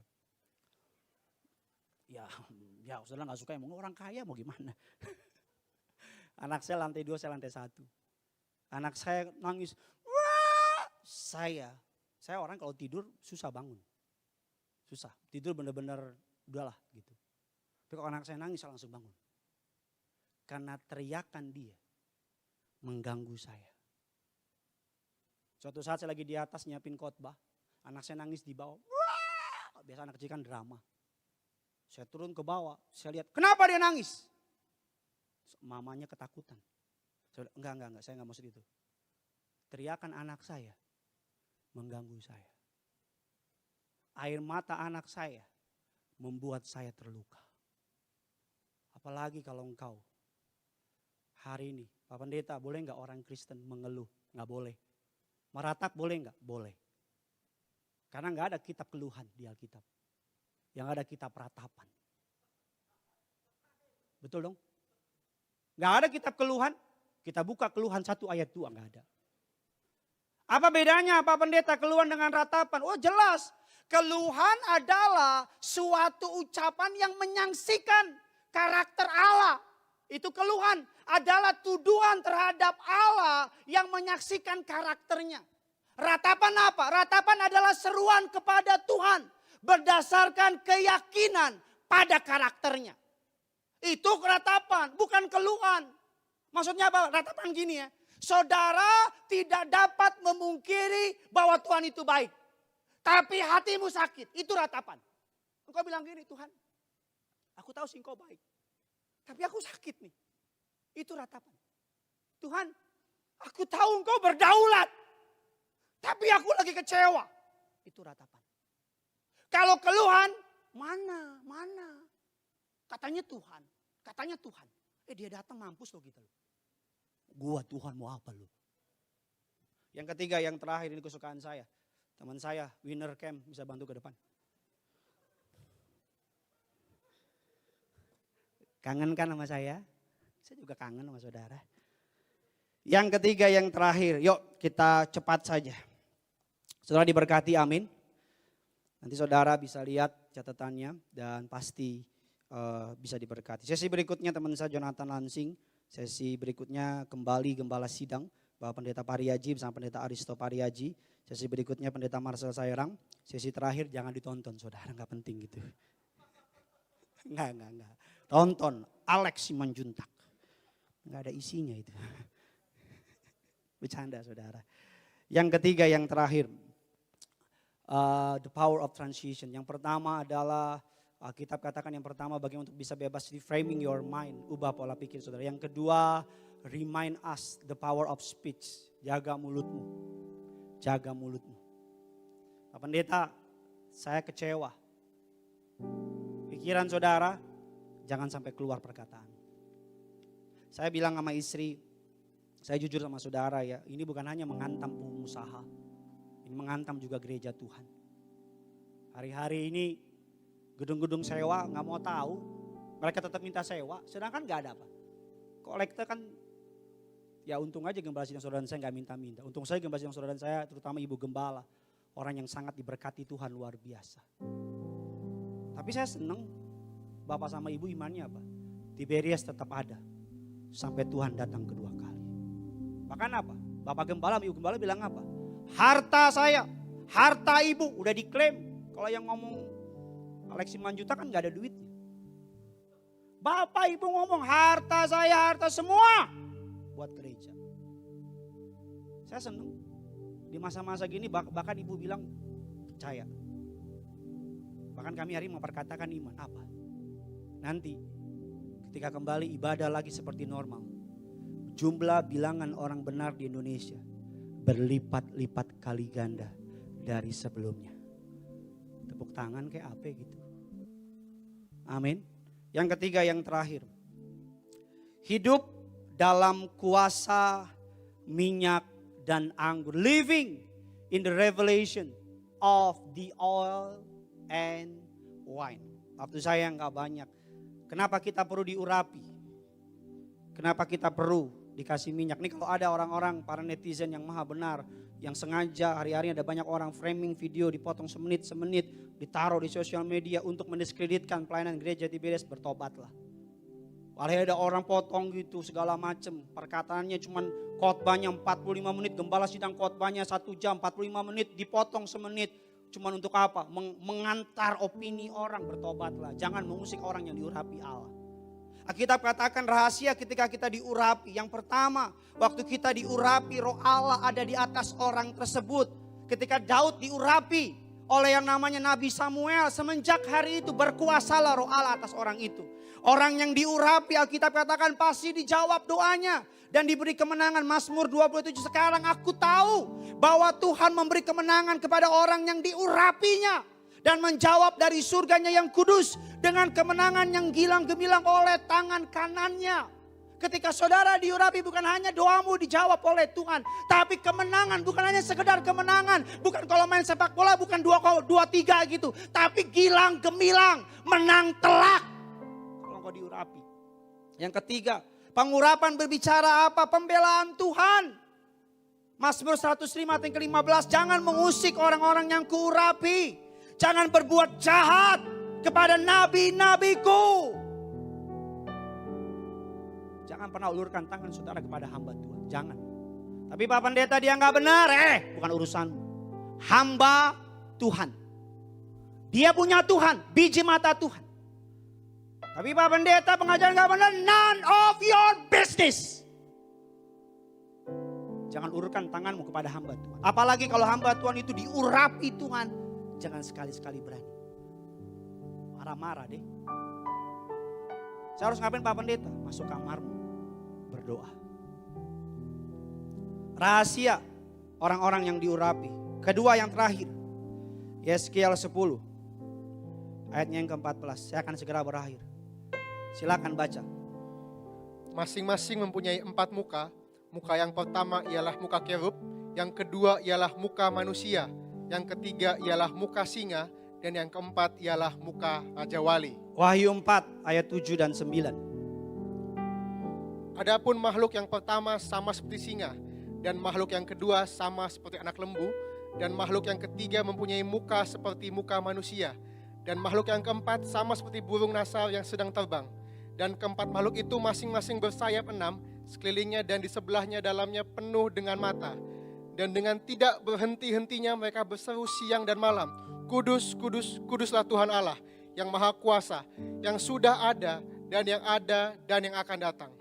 Ya saudara gak suka emang orang kaya mau gimana. Anak saya lantai 2, saya lantai 1. Anak saya nangis. Wah! Saya orang kalau tidur susah bangun. Susah, tidur bener-bener udahlah gitu. Tapi kalau anak saya nangis saya langsung bangun. Karena teriakan dia mengganggu saya. Suatu saat saya lagi di atas nyiapin khotbah, anak saya nangis di bawah. Wah! Biasa anak kecil kan drama. Saya turun ke bawah, saya lihat kenapa dia nangis? Mamanya ketakutan. Saya bilang, enggak, saya enggak maksud itu. Teriakan anak saya mengganggu saya. Air mata anak saya membuat saya terluka. Apalagi kalau engkau hari ini, Pak Pendeta, boleh enggak orang Kristen mengeluh? Enggak boleh. Meratap boleh enggak? Boleh. Karena enggak ada kitab keluhan di Alkitab. Yang ada kitab ratapan. Betul dong? Enggak ada kitab keluhan. Kita buka keluhan 1 ayat 2, enggak ada. Apa bedanya Pak Pendeta keluhan dengan ratapan? Oh jelas, keluhan adalah suatu ucapan yang menyaksikan karakter Allah. Itu keluhan adalah tuduhan terhadap Allah yang menyaksikan karakternya. Ratapan apa? Ratapan adalah seruan kepada Tuhan berdasarkan keyakinan pada karakternya. Itu ratapan, bukan keluhan. Maksudnya apa? Ratapan gini ya. Saudara tidak dapat memungkiri bahwa Tuhan itu baik. Tapi hatimu sakit. Itu ratapan. Engkau bilang gini, Tuhan, aku tahu sih engkau baik. Tapi aku sakit nih. Itu ratapan. Tuhan, aku tahu engkau berdaulat. Tapi aku lagi kecewa. Itu ratapan. Kalau keluhan, mana? Katanya Tuhan. Dia datang mampus loh gitu loh. Gua Tuhan mau apa lo? Yang ketiga, yang terakhir ini kesukaan saya. Teman saya, Winner Camp, bisa bantu ke depan. Kangen kan sama saya? Saya juga kangen sama saudara. Yang ketiga, yang terakhir, yuk kita cepat saja. Saudara diberkati, amin. Nanti saudara bisa lihat catatannya dan pasti bisa diberkati. Sesi berikutnya teman saya Jonathan Lansing. Sesi berikutnya kembali Gembala Sidang, Bapak Pendeta Pariaji bersama Pendeta Aristo Pariaji. Sesi berikutnya Pendeta Marcel Sairang. Sesi terakhir jangan ditonton saudara, gak penting gitu. Enggak. Tonton Alex Simanjuntak. Enggak ada isinya itu. Bercanda saudara. Yang ketiga, yang terakhir. The power of transition. Yang pertama adalah Alkitab katakan yang pertama bagaimana untuk bisa bebas di framing your mind. Ubah pola pikir saudara. Yang kedua, remind us the power of speech. Jaga mulutmu. Jaga mulutmu. Pak Pendeta, saya kecewa. Pikiran saudara, jangan sampai keluar perkataan. Saya bilang sama istri, saya jujur sama saudara ya, ini bukan hanya menghantam pengusaha. Ini menghantam juga gereja Tuhan. Hari-hari ini gedung-gedung sewa nggak mau tahu, mereka tetap minta sewa, sedangkan nggak ada apa. Kolektor kan, ya untung aja gembala sidang saudara saya nggak minta-minta. Untung saya gembala sidang saudara saya, terutama ibu gembala, orang yang sangat diberkati Tuhan luar biasa. Tapi saya senang, bapak sama ibu imannya apa? Tiberias tetap ada sampai Tuhan datang kedua kali. Bahkan apa? Bapak gembala, ibu gembala bilang apa? Harta saya, harta ibu udah diklaim. Kalau yang ngomong Alexi Manjuta kan gak ada duitnya. Bapak ibu ngomong harta saya, harta semua buat gereja. Saya senang. Di masa-masa gini bahkan ibu bilang percaya. Bahkan kami hari ini memperkatakan iman. Apa? Nanti ketika kembali ibadah lagi seperti normal. Jumlah bilangan orang benar di Indonesia berlipat-lipat kali ganda dari sebelumnya. Tepuk tangan kayak apa gitu. Amin. Yang ketiga, yang terakhir. Hidup dalam kuasa minyak dan anggur. Living in the revelation of the oil and wine. Waktu saya nggak banyak. Kenapa kita perlu diurapi? Kenapa kita perlu dikasih minyak? Ini kalau ada orang-orang, para netizen yang maha benar, yang sengaja hari-hari ada banyak orang framing video dipotong semenit, ditaruh di sosial media untuk mendiskreditkan pelayanan gereja Tiberias, bertobatlah. Walau ada orang potong gitu segala macam, perkataannya cuman khotbahnya 45 menit, gembala sidang khotbahnya 1 jam 45 menit, dipotong semenit. Cuman untuk apa? Mengantar opini orang, bertobatlah. Jangan mengusik orang yang diurapi Allah. Alkitab katakan rahasia ketika kita diurapi. Yang pertama, waktu kita diurapi, roh Allah ada di atas orang tersebut. Ketika Daud diurapi oleh yang namanya Nabi Samuel, semenjak hari itu berkuasalah roh Allah atas orang itu. Orang yang diurapi, Alkitab katakan pasti dijawab doanya dan diberi kemenangan. Mazmur 27, sekarang aku tahu bahwa Tuhan memberi kemenangan kepada orang yang diurapinya dan menjawab dari surganya yang kudus dengan kemenangan yang gilang gemilang oleh tangan kanannya. Ketika saudara diurapi, bukan hanya doamu dijawab oleh Tuhan, tapi kemenangan, bukan hanya sekedar kemenangan. Bukan kalau main sepak bola bukan 2-3 gitu, tapi gilang gemilang, menang telak kalau kau diurapi. Yang ketiga, pengurapan berbicara apa? Pembelaan Tuhan. Mazmur 105 ayat yang ke-15, jangan mengusik orang-orang yang kuurapi. Jangan berbuat jahat kepada nabi-nabiku. Jangan pernah ulurkan tangan saudara kepada hamba Tuhan. Jangan. Tapi Pak Pendeta dia nggak benar. Bukan urusanmu. Hamba Tuhan. Dia punya Tuhan. Biji mata Tuhan. Tapi Pak Pendeta pengajaran nggak benar. None of your business. Jangan ulurkan tanganmu kepada hamba Tuhan. Apalagi kalau hamba Tuhan itu diurapi Tuhan. Jangan sekali-sekali berani. Marah-marah deh. Saya harus ngapain Pak Pendeta? Masuk kamarmu, berdoa. Rahasia orang-orang yang diurapi. Kedua yang terakhir. Yeskiel 10. Ayatnya yang ke-14. Saya akan segera berakhir. Silakan baca. Masing-masing mempunyai 4 muka. Muka yang pertama ialah muka kerub. Yang kedua ialah muka manusia. Yang ketiga ialah muka singa. Dan yang keempat ialah muka Raja Wali. Wahyu 4 ayat 7 dan 9. Adapun makhluk yang pertama sama seperti singa. Dan makhluk yang kedua sama seperti anak lembu. Dan makhluk yang ketiga mempunyai muka seperti muka manusia. Dan makhluk yang keempat sama seperti burung nasar yang sedang terbang. Dan keempat makhluk itu masing-masing bersayap 6. Sekelilingnya dan di sebelahnya dalamnya penuh dengan mata. Dan dengan tidak berhenti-hentinya mereka berseru siang dan malam. Kudus, kudus, kuduslah Tuhan Allah yang maha kuasa, yang sudah ada dan yang akan datang.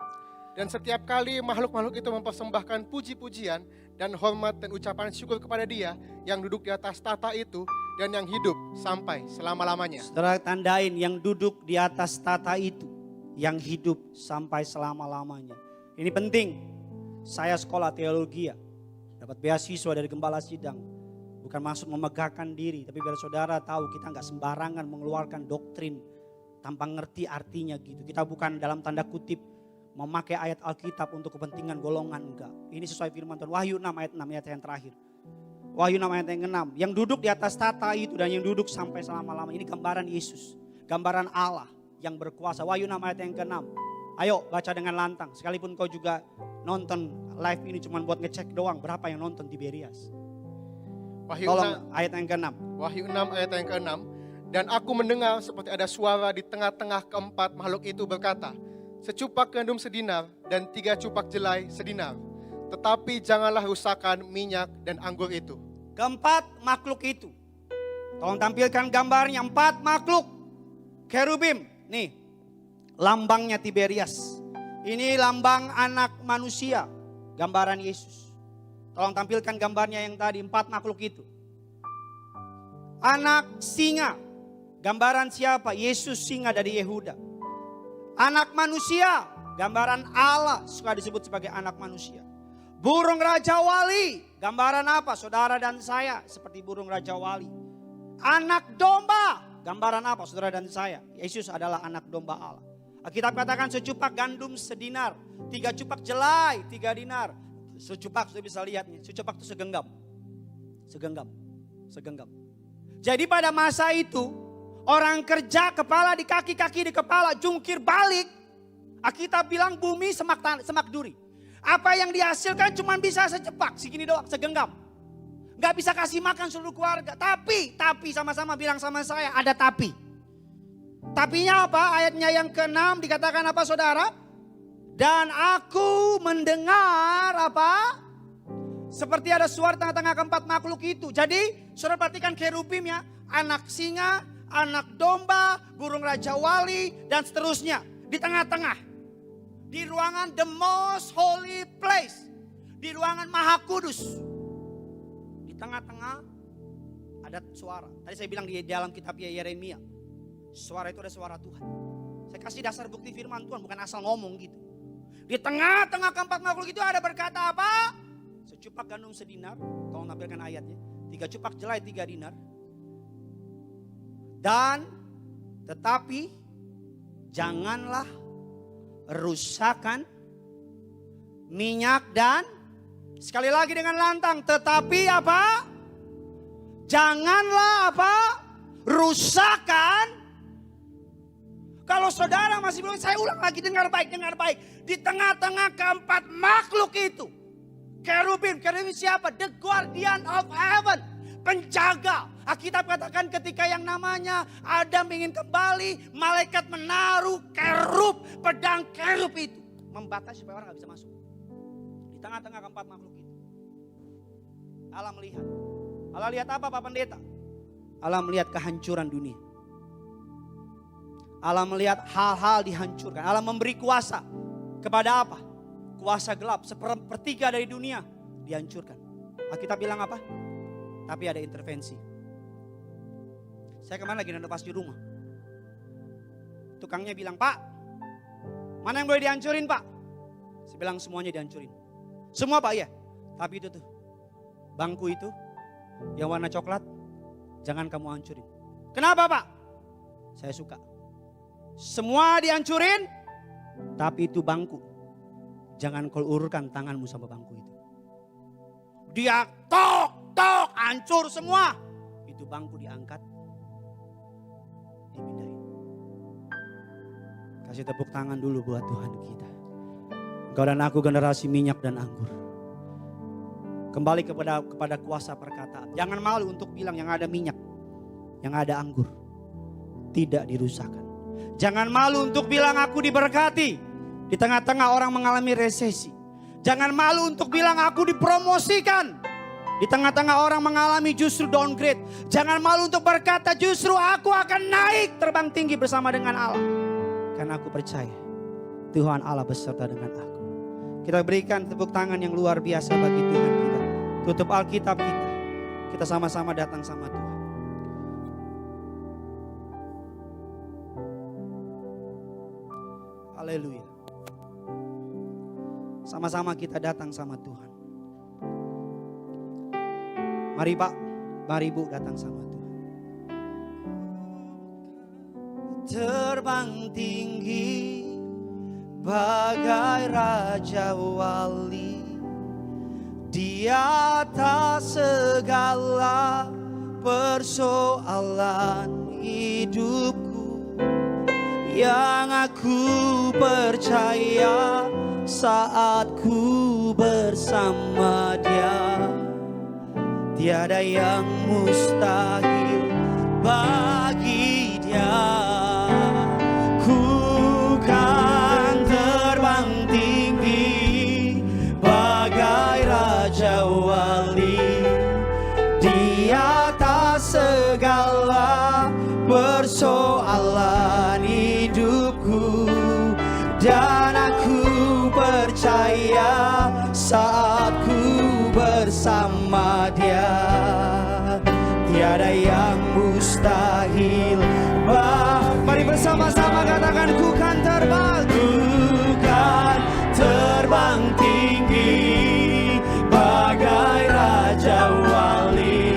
Dan setiap kali makhluk-makhluk itu mempersembahkan puji-pujian dan hormat dan ucapan syukur kepada Dia yang duduk di atas tahta itu dan yang hidup sampai selama-lamanya. Saudara tandain yang duduk di atas tata itu, yang hidup sampai selama-lamanya. Ini penting. Saya sekolah teologi ya, dapat beasiswa dari gembala sidang. Bukan maksud memegahkan diri, tapi biar saudara tahu kita nggak sembarangan mengeluarkan doktrin tanpa ngerti artinya gitu. Kita bukan dalam tanda kutip memakai ayat Alkitab untuk kepentingan golongan, enggak. Ini sesuai firman Tuhan. Wahyu 6 ayat 6 ayat yang terakhir. Wahyu 6 ayat yang ke-6. Yang duduk di atas tata itu dan yang duduk sampai selama-lama. Ini gambaran Yesus. Gambaran Allah yang berkuasa. Wahyu 6 ayat yang ke-6. Ayo baca dengan lantang. Sekalipun kau juga nonton live ini cuma buat ngecek doang. Berapa yang nonton Tiberias? Tolong ayat yang ke-6. Wahyu 6 ayat yang ke-6. Dan aku mendengar seperti ada suara di tengah-tengah keempat makhluk itu berkata, secupak gandum sedinar dan 3 cupak jelai sedinar. Tetapi janganlah rusakkan minyak dan anggur itu. Keempat makhluk itu. Tolong tampilkan gambarnya 4 makhluk. Kerubim. Nih. Lambangnya Tiberias. Ini lambang anak manusia. Gambaran Yesus. Tolong tampilkan gambarnya yang tadi 4 makhluk itu. Anak singa. Gambaran siapa? Yesus singa dari Yehuda. Anak manusia. Gambaran Allah. Suka disebut sebagai anak manusia. Burung Raja Wali. Gambaran apa? Saudara dan saya. Seperti burung Raja Wali. Anak domba. Gambaran apa? Saudara dan saya. Yesus adalah anak domba Allah. Alkitab katakan secupak gandum sedinar. 3 cupak jelai 3 dinar. Secupak sudah bisa lihat nih. Secupak itu segenggam. Segenggam. Jadi pada masa itu. Orang kerja kepala di kaki, kaki di kepala. Jungkir balik. Alkitab bilang bumi semak duri. Apa yang dihasilkan cuma bisa secepak. Segini doang, segenggam. Gak bisa kasih makan seluruh keluarga. Tapi sama-sama bilang sama saya. Ada tapi. Tapinya apa? Ayatnya yang ke-6 dikatakan apa saudara? Dan aku mendengar apa? Seperti ada suara tengah-tengah keempat makhluk itu. Jadi saudara perhatikan kerubim ya. Anak singa, anak domba, burung Raja Wali dan seterusnya. Di tengah-tengah. Di ruangan the most holy place. Di ruangan maha kudus. Di tengah-tengah ada suara. Tadi saya bilang di dalam kitab Yeremia. Suara itu ada suara Tuhan. Saya kasih dasar bukti firman Tuhan, bukan asal ngomong gitu. Di tengah-tengah keempat makhluk itu ada berkata apa? Secupak gandum sedinar. Tolong tampilkan ayatnya. 3 cupak jelai 3 dinar. Dan tetapi janganlah rusakkan minyak dan sekali lagi dengan lantang. Tetapi apa? Janganlah apa? Rusakkan. Kalau saudara masih belum, saya ulang lagi, dengar baik. Di tengah-tengah keempat makhluk itu. Kerubim siapa? The guardian of heaven. Penjaga. Alkitab katakan ketika yang namanya Adam ingin kembali. Malaikat menaruh kerub, pedang kerub itu. Membatasi supaya orang gak bisa masuk. Di tengah-tengah keempat makhluk itu. Allah melihat. Allah lihat apa Pak Pendeta? Allah melihat kehancuran dunia. Allah melihat hal-hal dihancurkan. Allah memberi kuasa kepada apa? Kuasa gelap. 1/3 dari dunia dihancurkan. Alkitab bilang apa? Tapi ada intervensi. Saya kemarin lagi renovasi di rumah. Tukangnya bilang, Pak, mana yang boleh dihancurin Pak? Saya bilang semuanya dihancurin. Semua Pak ya. Tapi itu tuh, bangku itu yang warna coklat, jangan kamu hancurin. Kenapa Pak? Saya suka. Semua dihancurin, tapi itu bangku. Jangan kau ulurkan tanganmu sama bangku itu. Dia tok, hancur semua. Itu bangku diangkat, dipindahin. Kasih tepuk tangan dulu buat Tuhan kita. Engkau dan aku generasi minyak dan anggur. Kembali kepada kuasa perkataan. Jangan malu untuk bilang yang ada minyak, yang ada anggur, tidak dirusakkan. Jangan malu untuk bilang aku diberkati. Di tengah-tengah orang mengalami resesi. Jangan malu untuk bilang aku dipromosikan. Di tengah-tengah orang mengalami justru downgrade. Jangan malu untuk berkata justru aku akan naik terbang tinggi bersama dengan Allah. Karena aku percaya Tuhan Allah beserta dengan aku. Kita berikan tepuk tangan yang luar biasa bagi Tuhan kita. Tutup Alkitab kita. Kita sama-sama datang sama Tuhan. Haleluya. Sama-sama kita datang sama Tuhan. Mari Pak, mari Bu datang sama Tuhan. Terbang tinggi bagai raja wali di atas segala persoalan hidupku, yang aku percaya saat ku bersama Dia. Tiada yang mustahil bagi Dia. Ku kan terbang tinggi bagai raja wali di atas segala persoalan hidupku, dan aku percaya saat ku bersama Dia. Tiada yang mustahil. Mari bersama-sama katakan, ku kan terbang, ku kan terbang tinggi bagai raja wali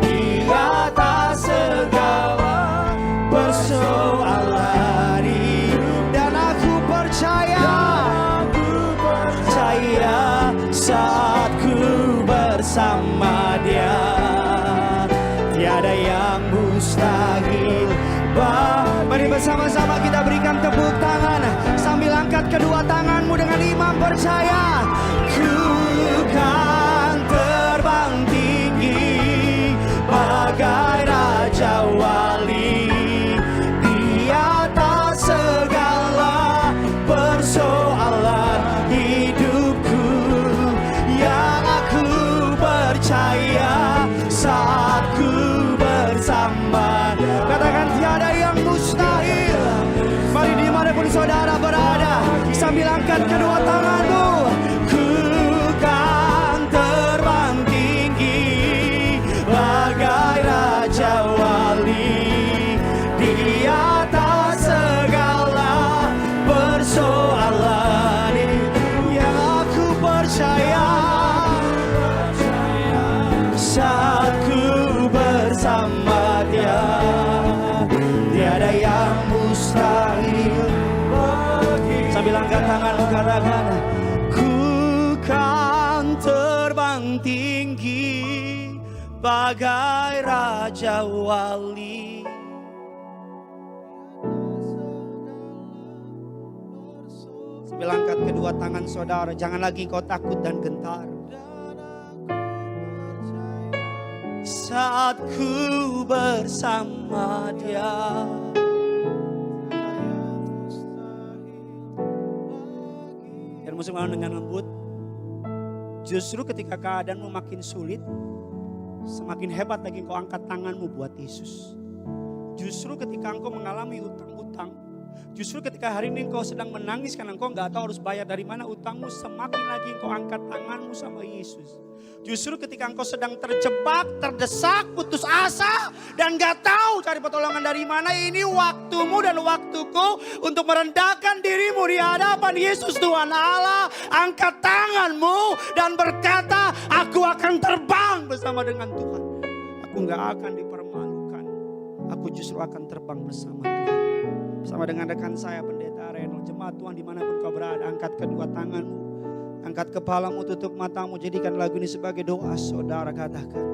di atas segala persoalan hidup, dan aku percaya saat ku bersama Dia. Tiada yang mustahil. Mari bersama-sama kita berikan tepuk tangan sambil angkat kedua tanganmu dengan iman percaya. Ku kan terbang tinggi bagai raja wali di atas segala persoalan hidupku, yang aku percaya saat ku bersama. Katakan, tiada yang mustahil. Mari dimanapun saudara berada, sambil angkat kedua tanganmu. Ku kan terbang tinggi bagai raja wali di atas segala persoalan, yang aku percaya saat ku bersama Dia. Tiada yang mustahil bagi. Sambil angkat tanganmu katakan, ku kan terbang tinggi bagai raja wali. Sambil angkat kedua tangan saudara, jangan lagi kau takut dan gentar. Saat ku bersama Dia. Dan musik dengan lembut. Justru ketika keadaanmu makin sulit, semakin hebat lagi kau angkat tanganmu buat Yesus. Justru ketika engkau mengalami utang-utang, justru ketika hari ini engkau sedang menangis karena engkau gak tahu harus bayar dari mana utangmu, semakin lagi engkau angkat tanganmu sama Yesus. Justru ketika engkau sedang terjebak, terdesak, putus asa, dan gak tahu cari pertolongan dari mana, ini waktumu dan waktuku untuk merendahkan dirimu di hadapan Yesus Tuhan Allah. Angkat tanganmu dan berkata, aku akan terbang bersama dengan Tuhan. Aku gak akan dipermalukan. Aku justru akan terbang bersama Tuhan. Bersama dengan rekan saya Pendeta Reno, jemaat Tuhan dimanapun kau berada, angkat kedua tanganmu. Angkat kepalamu, tutup matamu, jadikan lagu ini sebagai doa saudara. Katakan,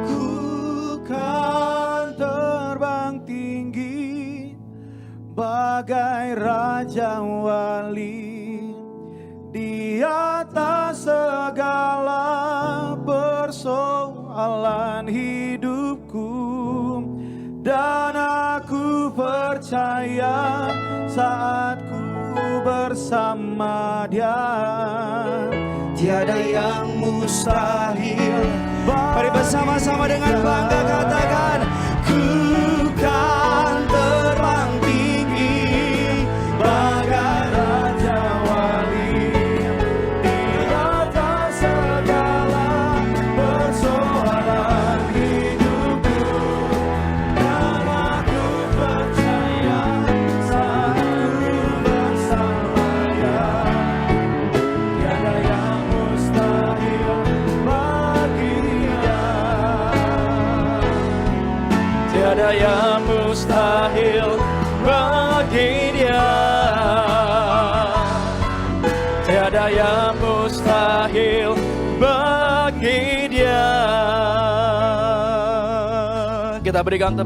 ku kan terbang tinggi bagai raja wali di atas segala persoalan hidupku, dan aku percaya saat ku bersama Dia. Tiada yang mustahil. Mari bersama-sama dengan bangga katakan, ku kan terbang tinggi bagai raja wali di atas segala persoalan hidupku, dan aku percaya saat ku Tiada yang mustahil bagi Dia. Tiada yang mustahil bagi Dia. Kita berikan tepuk